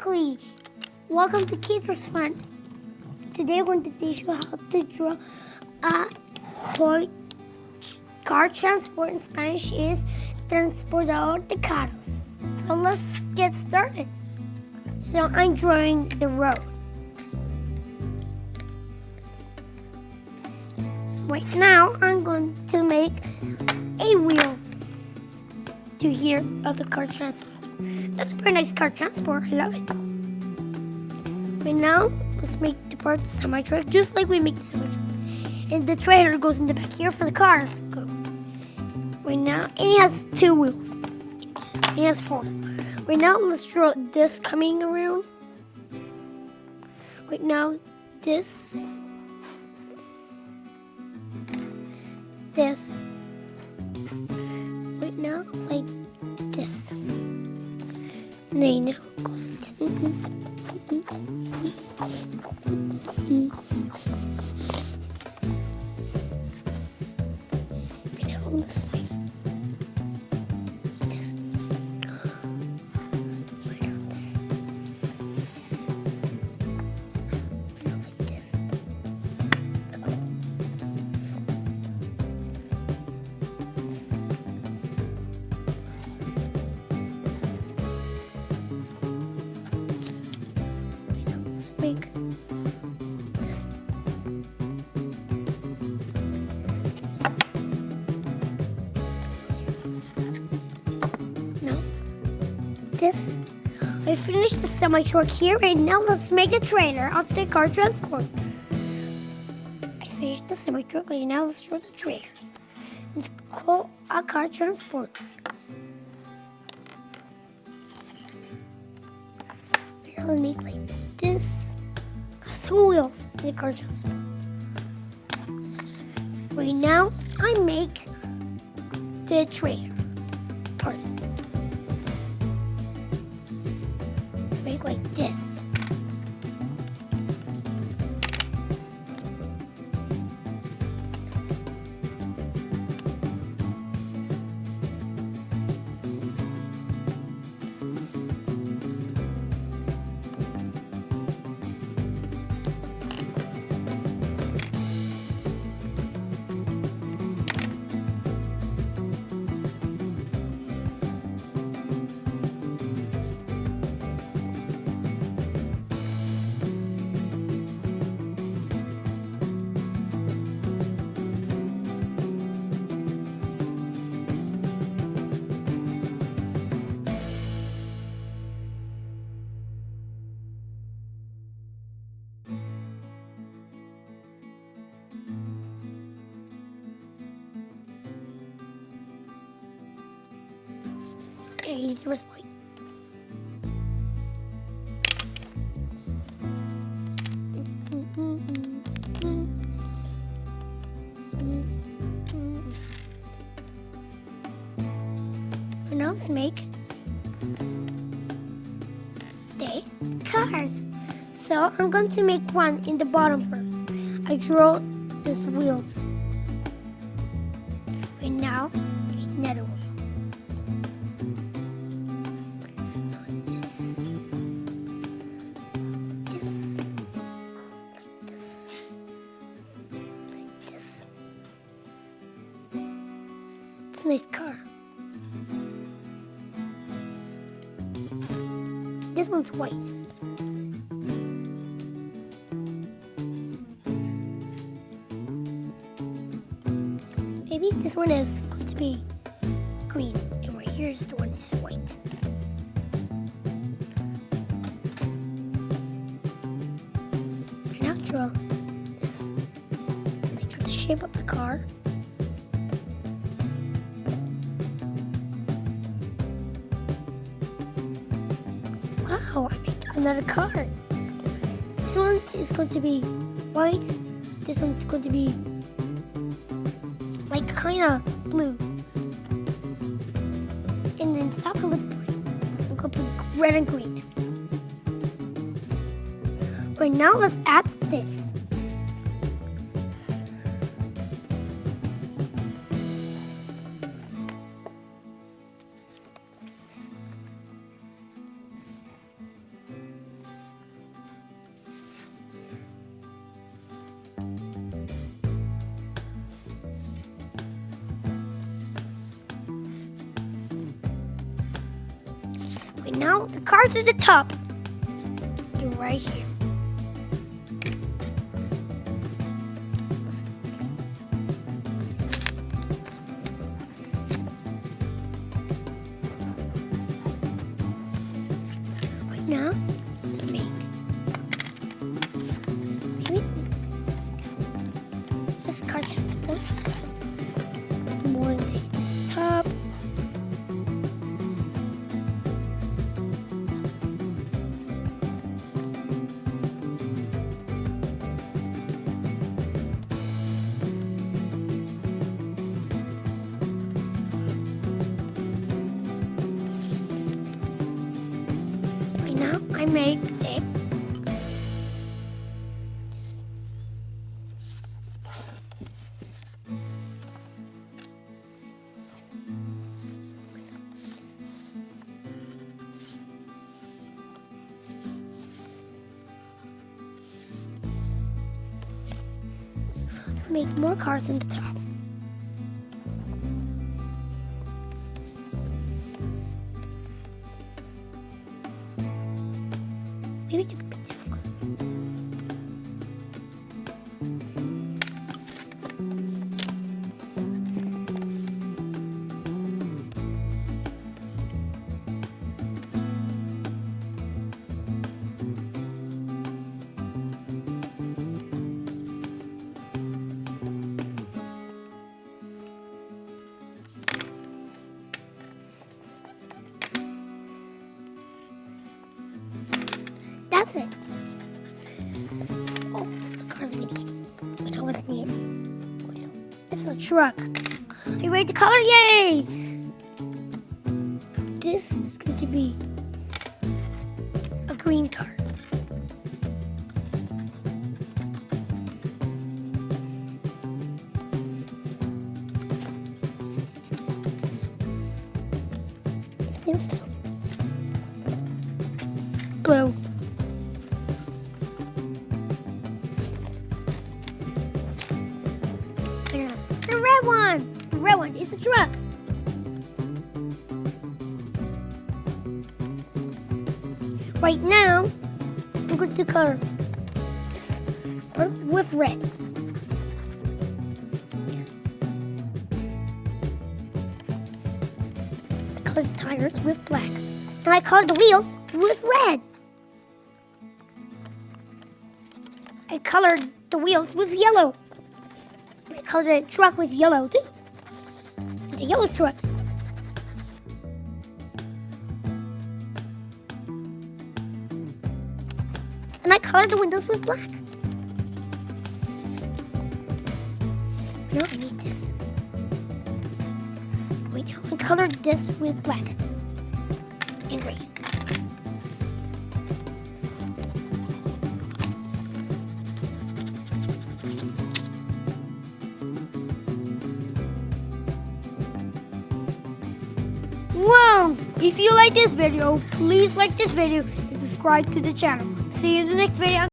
Exactly. Welcome to KidDraws. Today I'm going to teach you how to draw a toy car transport. In Spanish is transportador de carros. So let's get started. So I'm drawing the road. Right now I'm going to make a wheel to here of the car transport. That's a very nice car transport. I love it. Right now, let's make the part the semi-truck, just like we make the semi-truck. And the trailer goes in the back here for the cars. Go. Right now, and it has 2 wheels. It has 4. Right now, let's draw this coming around. Right now, this. Right now, like this. Right now, let's make this. Right now, this. Right now, like this. Make this. No. This. I finished the semi-truck here, and now let's make a trailer of the car transport. I finished the semi-truck, and now let's draw the trailer. It's called a car transport. I'll make like this. 2 wheels in the car transport. Right now, I make the trailer part. Make like this. And use the wrist plate. Now let's make the cars. So I'm going to make one in the bottom first. I draw these wheels. And now another wheel. It's a nice car. This one's white. Maybe this one is going to be green, and right here is the one that's white. And now draw this. I draw the shape of the car. Wow, I made another car. This one is going to be white. This one's going to be like kind of blue. And then top of it, I'm going to put red and green. Right now, let's add this. But now the cards at the top. They're right here. Right now, let's make maybe this card transport more in the top. Now I make it. Make more cards in the top. Maybe you can pick different colors. That's it. So, the car's we need. We know what's needed. This is a truck. Are you ready to color? Yay! This is going to be a green card. It feels still. Blue. The red one is the truck. Right now, I'm going to color this with red. I colored the tires with black. And I colored the wheels with red. I colored the wheels with yellow. I colored the truck with yellow too. The yellow truck. And I colored the windows with black. Now I need this. Wait, now I colored this with black and green. Wow! If you like this video, please like this video and subscribe to the channel. See you in the next video.